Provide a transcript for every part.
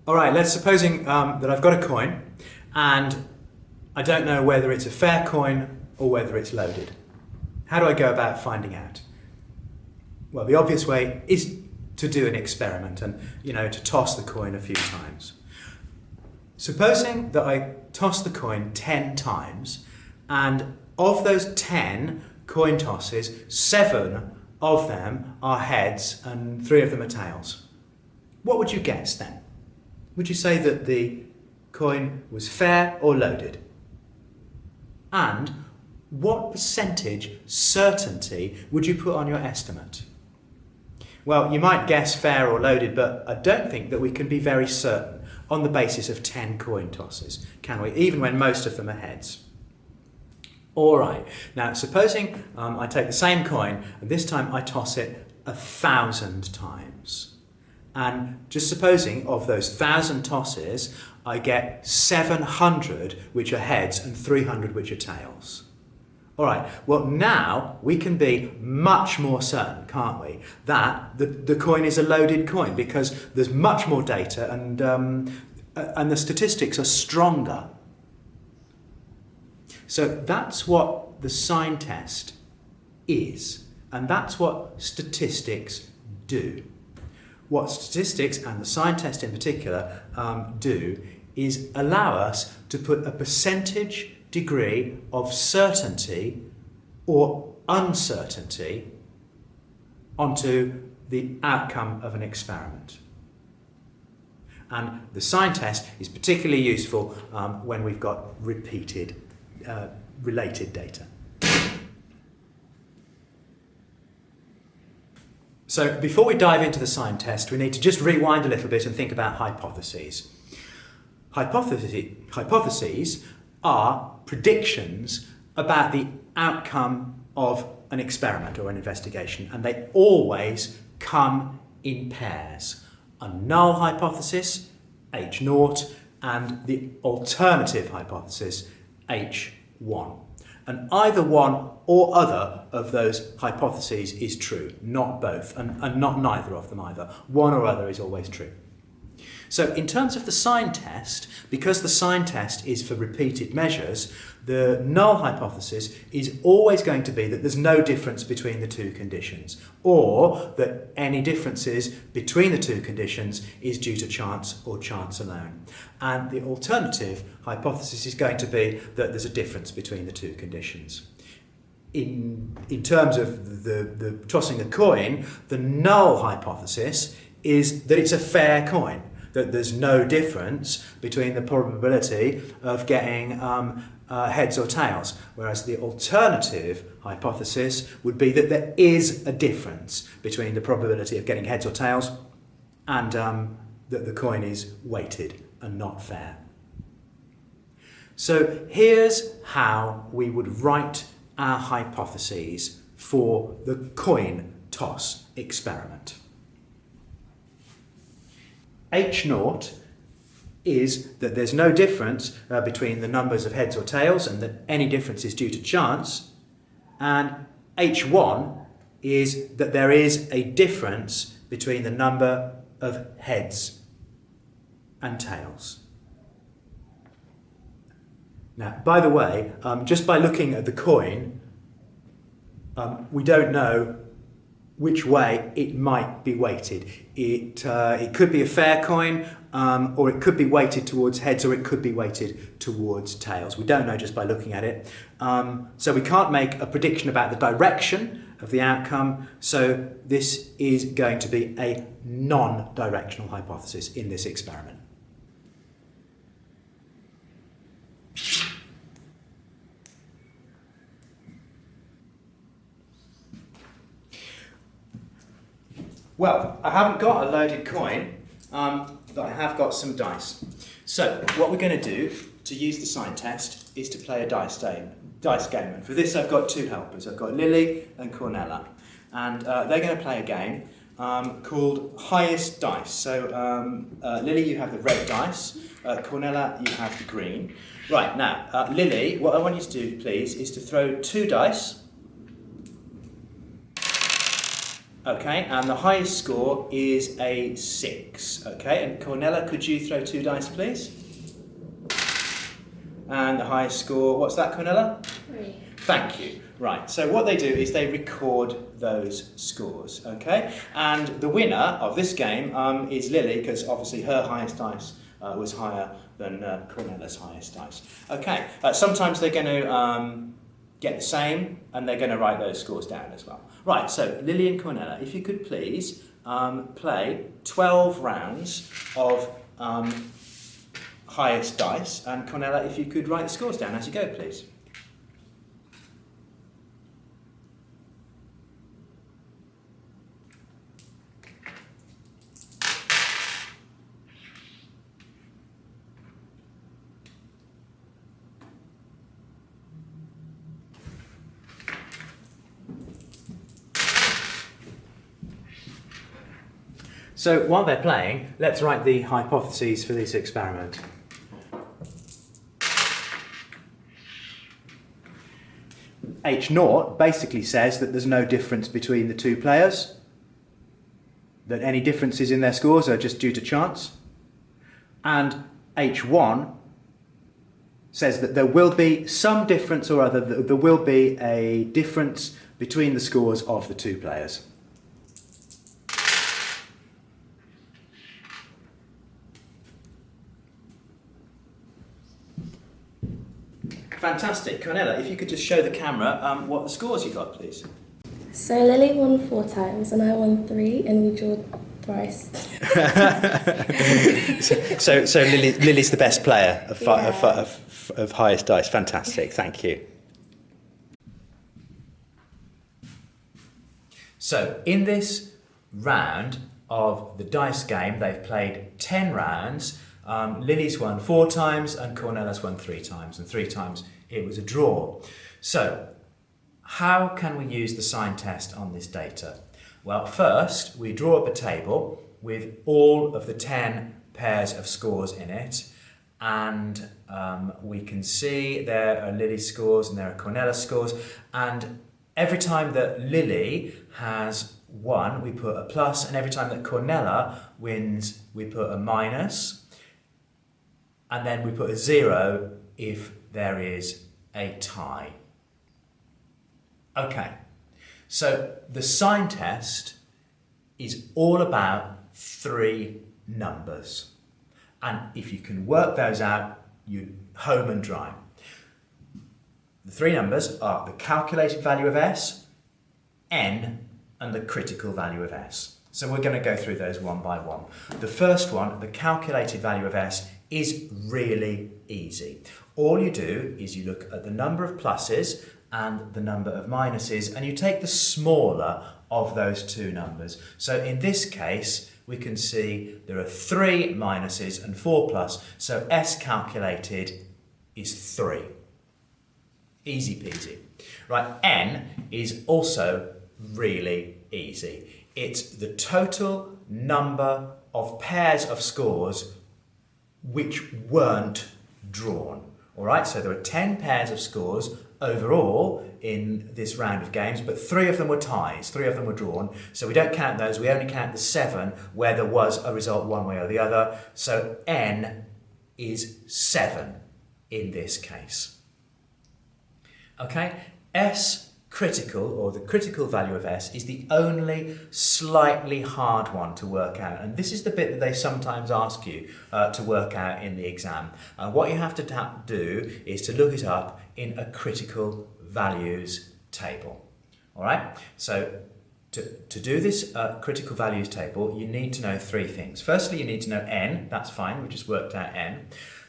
All right, let's supposing that I've got a coin and I don't know whether it's a fair coin or whether it's loaded. How do I go about finding out? Well, the obvious way is to do an experiment and, to toss the coin a few times. Supposing that I toss the coin 10 times and of those 10 coin tosses, 7 of them are heads and 3 of them are tails. What would you guess then? Would you say that the coin was fair or loaded? And what percentage certainty would you put on your estimate? Well, you might guess fair or loaded, but I don't think that we can be very certain on the basis of 10 coin tosses, can we? Even when most of them are heads. All right, now supposing I take the same coin and this time I toss it 1,000 times. And just supposing of those 1,000 tosses, I get 700 which are heads and 300 which are tails. All right, well now we can be much more certain, can't we, that the coin is a loaded coin because there's much more data and the statistics are stronger. So that's what the sign test is, and that's what statistics do. What statistics, and the sign test in particular, do is allow us to put a percentage degree of certainty or uncertainty onto the outcome of an experiment. And the sign test is particularly useful when we've got repeated related data. So before we dive into the sign test, we need to just rewind a little bit and think about hypotheses. Hypotheses are predictions about the outcome of an experiment or an investigation, and they always come in pairs. A null hypothesis, H0, and the alternative hypothesis, H1. And either one or other of those hypotheses is true, not both, and not neither of them either. One or other is always true. So in terms of the sign test, because the sign test is for repeated measures, the null hypothesis is always going to be that there's no difference between the two conditions, or that any differences between the two conditions is due to chance or chance alone. And the alternative hypothesis is going to be that there's a difference between the two conditions. In terms of the tossing a coin, the null hypothesis is that it's a fair coin, that there's no difference between the probability of getting heads or tails, whereas the alternative hypothesis would be that there is a difference between the probability of getting heads or tails and that the coin is weighted and not fair. So here's how we would write our hypotheses for the coin toss experiment. H0 is that there's no difference between the numbers of heads or tails and that any difference is due to chance. And H1 is that there is a difference between the number of heads and tails. Now, by the way, just by looking at the coin, we don't know which way it might be weighted. It could be a fair coin, or it could be weighted towards heads, or it could be weighted towards tails. We don't know just by looking at it. So we can't make a prediction about the direction of the outcome, so this is going to be a non-directional hypothesis in this experiment. Well, I haven't got a loaded coin, but I have got some dice. So what we're going to do to use the sign test is to play a dice game. And for this I've got two helpers. I've got Lily and Cornella. And they're going to play a game called Highest Dice. So Lily, you have the red dice. Cornella, you have the green. Right, now, Lily, what I want you to do, please, is to throw 2 dice. Okay, and the highest score is a 6. Okay, and Cornella, could you throw 2 dice, please? And the highest score, what's that, Cornella? 3. Thank you. Right, so what they do is they record those scores, okay? And the winner of this game is Lily, because obviously her highest dice was higher than Cornella's highest dice. Okay, sometimes they're going to get the same, and they're going to write those scores down as well. Right, so Lily and Cornella, if you could please play 12 rounds of highest dice, and Cornella, if you could write the scores down as you go, please. So while they're playing, let's write the hypotheses for this experiment. H0 basically says that there's no difference between the two players, that any differences in their scores are just due to chance, and H1 says that there will be some difference or other, that there will be a difference between the scores of the two players. Fantastic. Cornella, if you could just show the camera what the scores you got, please. So Lily won 4 times and I won 3 and we drew thrice. so Lily's the best player of highest dice. Fantastic. Thank you. So in this round of the dice game, they've played 10 rounds. Lily's won 4 times and Cornella's won 3 times, and 3 times it was a draw. So, how can we use the sign test on this data? Well, first we draw up a table with all of the 10 pairs of scores in it, and we can see there are Lily's scores and there are Cornella's scores, and every time that Lily has won, we put a plus, and every time that Cornella wins, we put a minus. And then we put a 0 if there is a tie. Okay, so the sign test is all about 3 numbers. And if you can work those out, you're home and dry. The 3 numbers are the calculated value of S, N, and the critical value of S. So we're going to go through those one by one. The first one, the calculated value of S, is really easy. All you do is you look at the number of pluses and the number of minuses, and you take the smaller of those 2 numbers. So in this case, we can see there are 3 minuses and 4 plus, so S calculated is 3. Easy peasy. Right, N is also really easy. It's the total number of pairs of scores which weren't drawn. All right, so there are 10 pairs of scores overall in this round of games, but 3 of them were ties, 3 of them were drawn. So we don't count those, we only count the 7 where there was a result one way or the other. So N is 7 in this case. Okay, S critical, or the critical value of S, is the only slightly hard one to work out, and this is the bit that they sometimes ask you to work out in the exam. What you have to do is to look it up in a critical values table. All right, so to do this critical values table, you need to know 3 things. Firstly, you need to know N, that's fine, we just worked out N.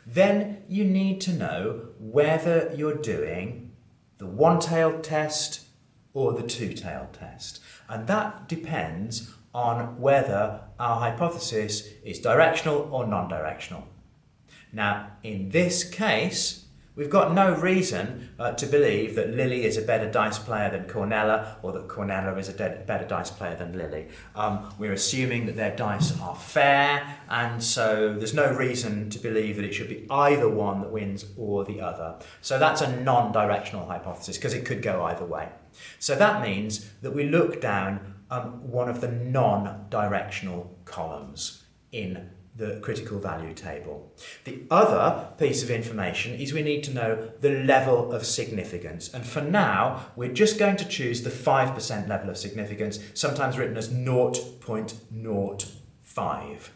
Then you need to know whether you're doing the one-tailed test or the two-tailed test. And that depends on whether our hypothesis is directional or non-directional. Now, in this case, we've got no reason to believe that Lily is a better dice player than Cornella, or that Cornella is a better dice player than Lily. We're assuming that their dice are fair, and so there's no reason to believe that it should be either one that wins or the other. So that's a non-directional hypothesis, because it could go either way. So that means that we look down one of the non-directional columns in the critical value table. The other piece of information is we need to know the level of significance. And for now, we're just going to choose the 5% level of significance, sometimes written as 0.05.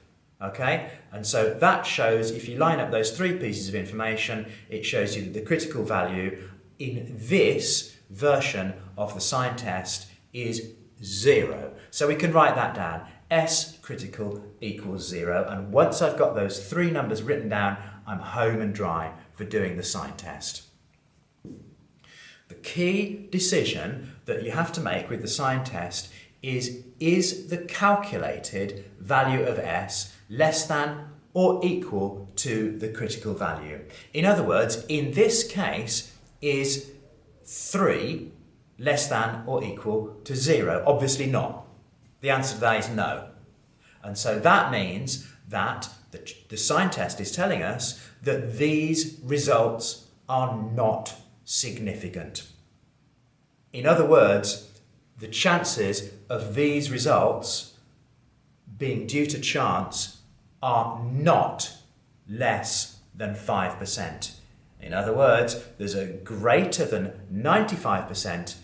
Okay? And so that shows, if you line up those three pieces of information, it shows you that the critical value in this version of the sign test is 0. So we can write that down. S critical equals 0, and once I've got those three numbers written down, I'm home and dry for doing the sign test. The key decision that you have to make with the sign test is the calculated value of S less than or equal to the critical value? In other words, in this case, is 3 less than or equal to 0? Obviously not. The answer to that is no. And so that means that the sign test is telling us that these results are not significant. In other words, the chances of these results being due to chance are not less than 5%. In other words, there's a greater than 95%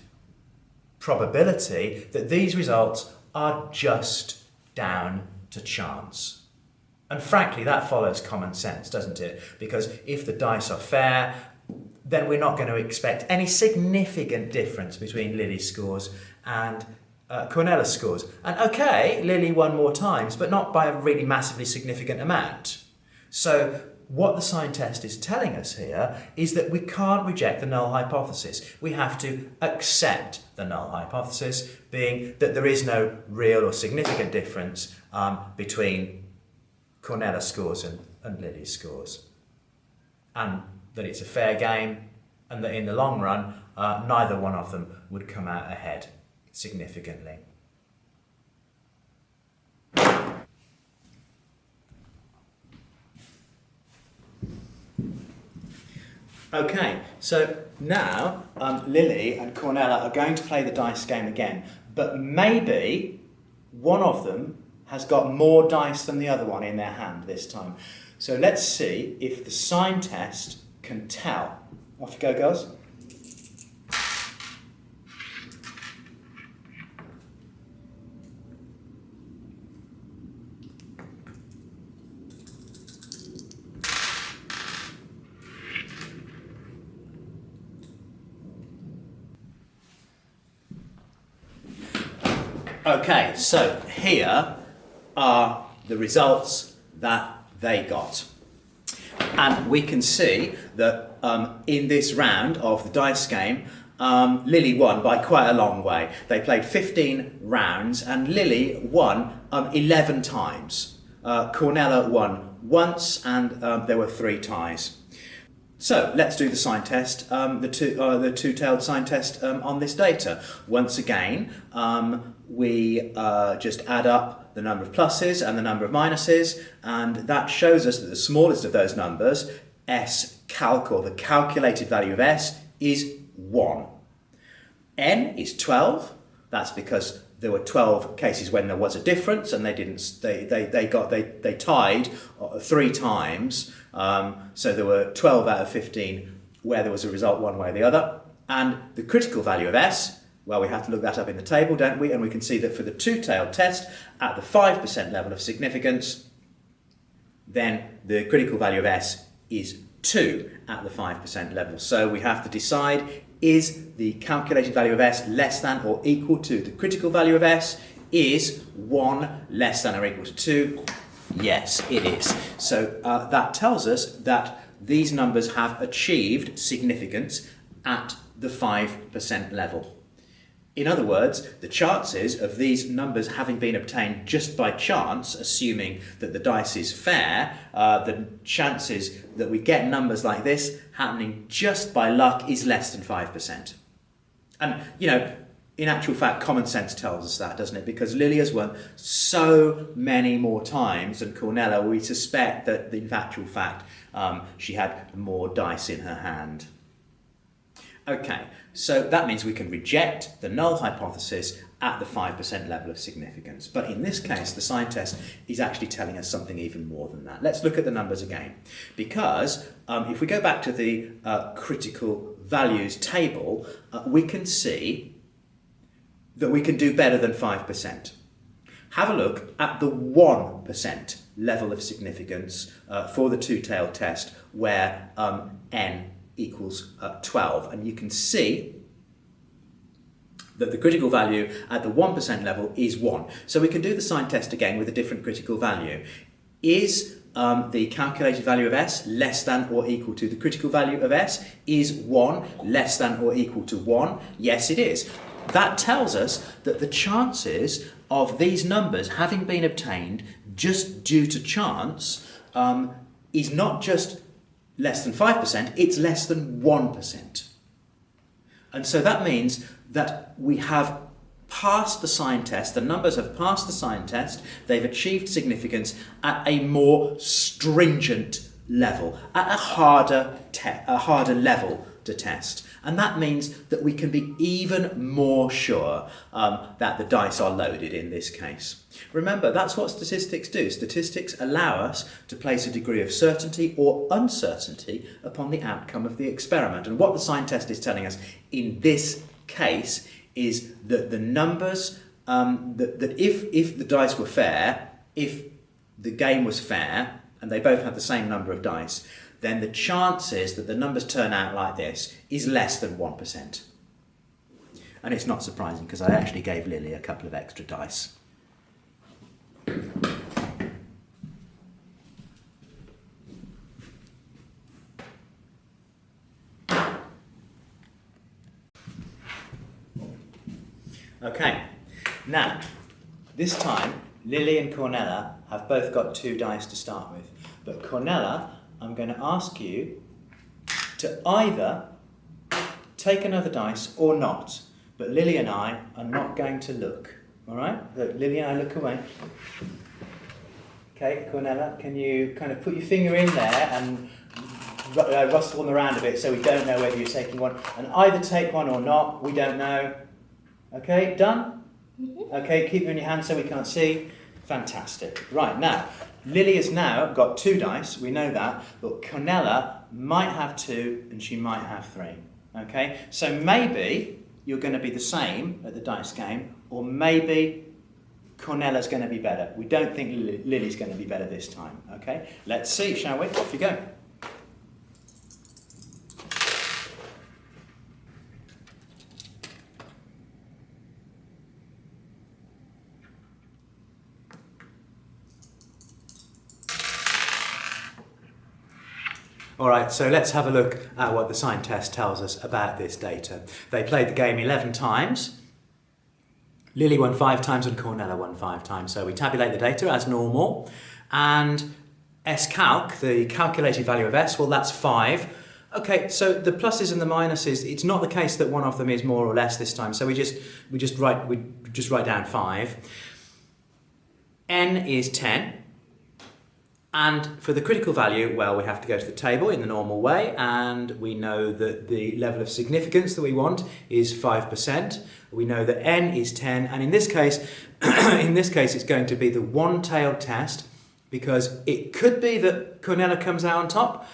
probability that these results are just down to chance. And frankly, that follows common sense, doesn't it? Because if the dice are fair, then we're not going to expect any significant difference between Lily's scores and Cornella's scores. And okay, Lily won more times, but not by a really massively significant amount. So what the sign test is telling us here is that we can't reject the null hypothesis. We have to accept the null hypothesis, being that there is no real or significant difference between Cornella's scores and Lily's scores. And that it's a fair game, and that in the long run, neither one of them would come out ahead significantly. Okay, so now Lily and Cornella are going to play the dice game again, but maybe one of them has got more dice than the other one in their hand this time. So let's see if the sign test can tell. Off you go, girls. Okay, so here are the results that they got. And we can see that in this round of the dice game, Lily won by quite a long way. They played 15 rounds and Lily won 11 times. Cornella won once and there were 3 ties. So let's do the sign test, the two-tailed sign test on this data. Once again, we just add up the number of pluses and the number of minuses, and that shows us that the smallest of those numbers, S calc, or the calculated value of S, is 1. N is 12. That's because there were 12 cases when there was a difference, and they tied 3 times. So there were 12 out of 15 where there was a result one way or the other. And the critical value of S, well, we have to look that up in the table, don't we? And we can see that for the two-tailed test, at the 5% level of significance, then the critical value of S is 2 at the 5% level. So we have to decide, is the calculated value of S less than or equal to the critical value of S? Is 1 less than or equal to 2? Yes, it is. So that tells us that these numbers have achieved significance at the 5% level. In other words, the chances of these numbers having been obtained just by chance, assuming that the dice is fair, the chances that we get numbers like this happening just by luck is less than 5%. And, you know, in actual fact, common sense tells us that, doesn't it? Because Lily has won so many more times than Cornella, we suspect that, in actual fact, she had more dice in her hand. Okay, so that means we can reject the null hypothesis at the 5% level of significance. But in this case, the sign test is actually telling us something even more than that. Let's look at the numbers again. Because if we go back to the critical values table, we can see that we can do better than 5%. Have a look at the 1% level of significance for the two-tailed test where n equals 12. And you can see that the critical value at the 1% level is 1. So we can do the sign test again with a different critical value. Is the calculated value of s less than or equal to the critical value of s? Is 1 less than or equal to 1? Yes, it is. That tells us that the chances of these numbers having been obtained just due to chance is not just less than 5%, it's less than 1%. And so that means that we have passed the sign test, the numbers have passed the sign test, they've achieved significance at a more stringent level, at a harder level to test. And that means that we can be even more sure that the dice are loaded in this case. Remember, that's what statistics do. Statistics allow us to place a degree of certainty or uncertainty upon the outcome of the experiment. And what the sign test is telling us in this case is that the numbers, that if the dice were fair, if the game was fair, and they both had the same number of dice, then the chances that the numbers turn out like this is less than 1%. And it's not surprising because I actually gave Lily a couple of extra dice. Okay, now, this time, Lily and Cornella have both got 2 dice to start with. But Cornella, I'm going to ask you to either take another dice or not. But Lily and I are not going to look. All right? Look, Lily and I look away. Okay, Cornella, can you kind of put your finger in there and rustle them around a bit so we don't know whether you're taking one? And either take one or not, we don't know. Okay, done? Mm-hmm. Okay, keep them in your hand so we can't see. Fantastic. Right, now, Lily has now got 2 dice, we know that, but Cornella might have 2 and she might have 3. Okay, so maybe you're going to be the same at the dice game, or maybe Cornella's going to be better. We don't think Lily's going to be better this time. Okay, let's see, shall we? Off you go. All right, so let's have a look at what the sign test tells us about this data. They played the game 11 times. Lily won 5 times and Cornella won 5 times. So we tabulate the data as normal. And S-calc, the calculated value of S, well, that's 5. Okay, so the pluses and the minuses, it's not the case that one of them is more or less this time. So we just write down 5. N is 10. And for the critical value, well, we have to go to the table in the normal way, and we know that the level of significance that we want is 5%. We know that n is 10, and in this case, it's going to be the one-tailed test, because it could be that Cornella comes out on top.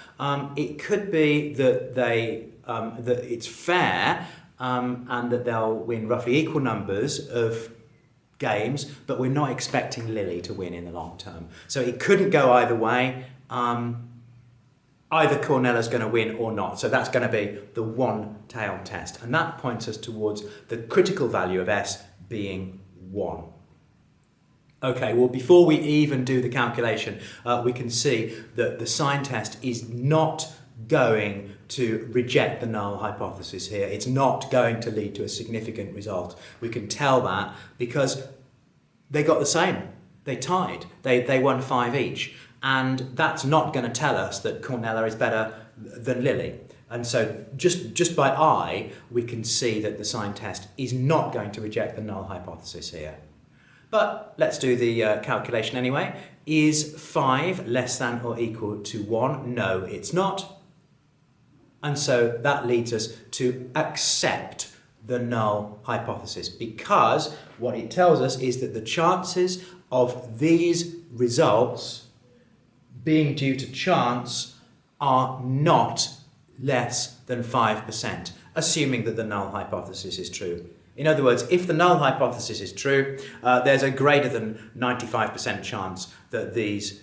It could be that that it's fair, and that they'll win roughly equal numbers of games, but we're not expecting Lily to win in the long term. So it couldn't go either way. Either Cornella's going to win or not. So that's going to be the one-tailed test. And that points us towards the critical value of S being 1. Okay, well, before we even do the calculation, we can see that the sign test is not going to reject the null hypothesis here. It's not going to lead to a significant result. We can tell that because they got the same. They tied. They won 5 each. And that's not going to tell us that Cornella is better than Lily. And so just by eye, we can see that the sign test is not going to reject the null hypothesis here. But let's do the calculation anyway. Is 5 less than or equal to 1? No, it's not. And so that leads us to accept the null hypothesis, because what it tells us is that the chances of these results being due to chance are not less than 5%, assuming that the null hypothesis is true. In other words, if the null hypothesis is true, there's a greater than 95% chance that there's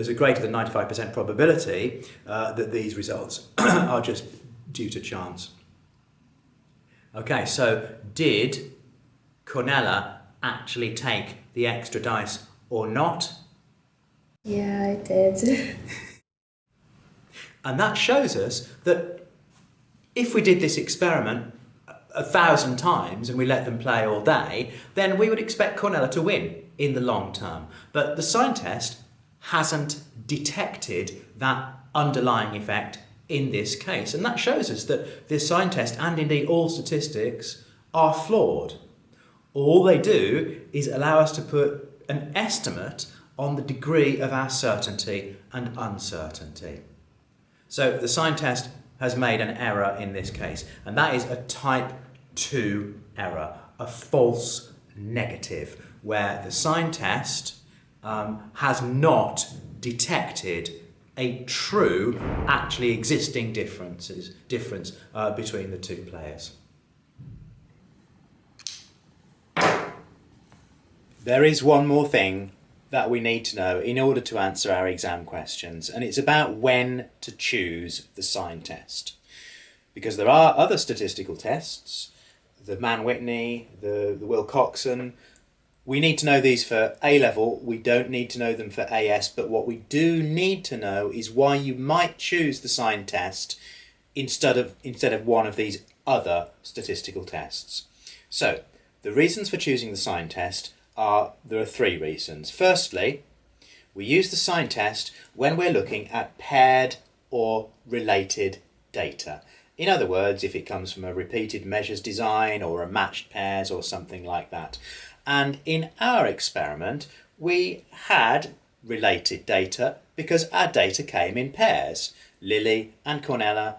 a greater than 95% probability that these results are just due to chance. Okay, so did Cornella actually take the extra dice or not? Yeah, I did. And that shows us that if we did this experiment 1,000 times and we let them play all day, then we would expect Cornella to win in the long term. But the sign test hasn't detected that underlying effect in this case. And that shows us that the sign test, and indeed all statistics, are flawed. All they do is allow us to put an estimate on the degree of our certainty and uncertainty. So the sign test has made an error in this case, and that is a type 2 error, a false negative, where the sign test has not detected a true, actually existing difference between the two players. There is one more thing that we need to know in order to answer our exam questions, and it's about when to choose the sign test. Because there are other statistical tests, the Mann-Whitney, the Wilcoxon. We need to know these for A-level, we don't need to know them for AS, but what we do need to know is why you might choose the sign test instead of one of these other statistical tests. So, the reasons for choosing the sign test there are 3 reasons. Firstly, we use the sign test when we're looking at paired or related data. In other words, if it comes from a repeated measures design or a matched pairs or something like that. And in our experiment, we had related data because our data came in pairs. Lily and Cornella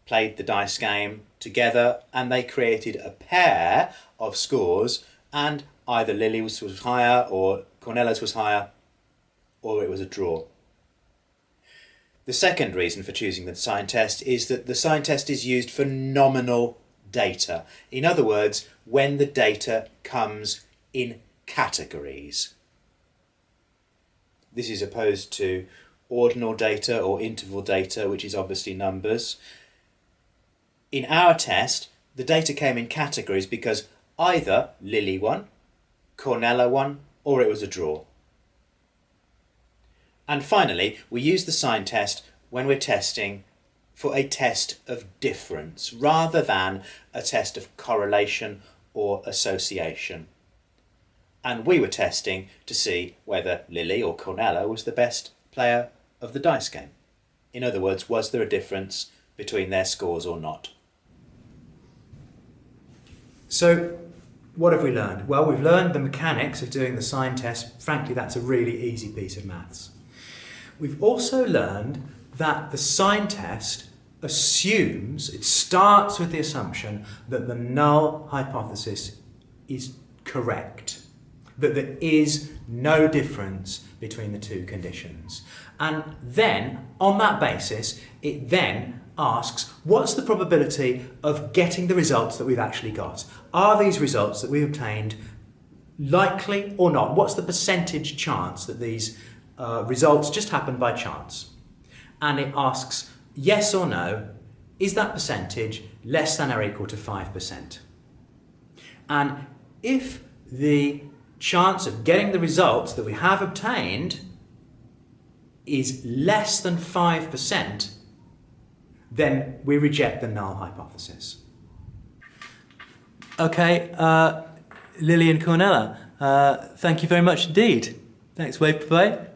played the dice game together and they created a pair of scores, and either Lily's was higher or Cornella's was higher, or it was a draw. The second reason for choosing the sign test is that the sign test is used for nominal data. In other words, when the data comes in categories. This is opposed to ordinal data or interval data, which is obviously numbers. In our test, the data came in categories because either Lily won, Cornella won, or it was a draw. And finally, we use the sign test when we're testing for a test of difference rather than a test of correlation or association. And we were testing to see whether Lily or Cornella was the best player of the dice game. In other words, was there a difference between their scores or not? So, what have we learned? Well, we've learned the mechanics of doing the sign test. Frankly, that's a really easy piece of maths. We've also learned that the sign test assumes, it starts with the assumption that the null hypothesis is correct, that there is no difference between the two conditions. And then, on that basis, it then asks, what's the probability of getting the results that we've actually got? Are these results that we obtained likely or not? What's the percentage chance that these results just happened by chance? And it asks, yes or no, is that percentage less than or equal to 5%? And if the chance of getting the results that we have obtained is less than 5%, then we reject the null hypothesis. Okay, Lily and Cornella, thank you very much indeed. Thanks, wave bye.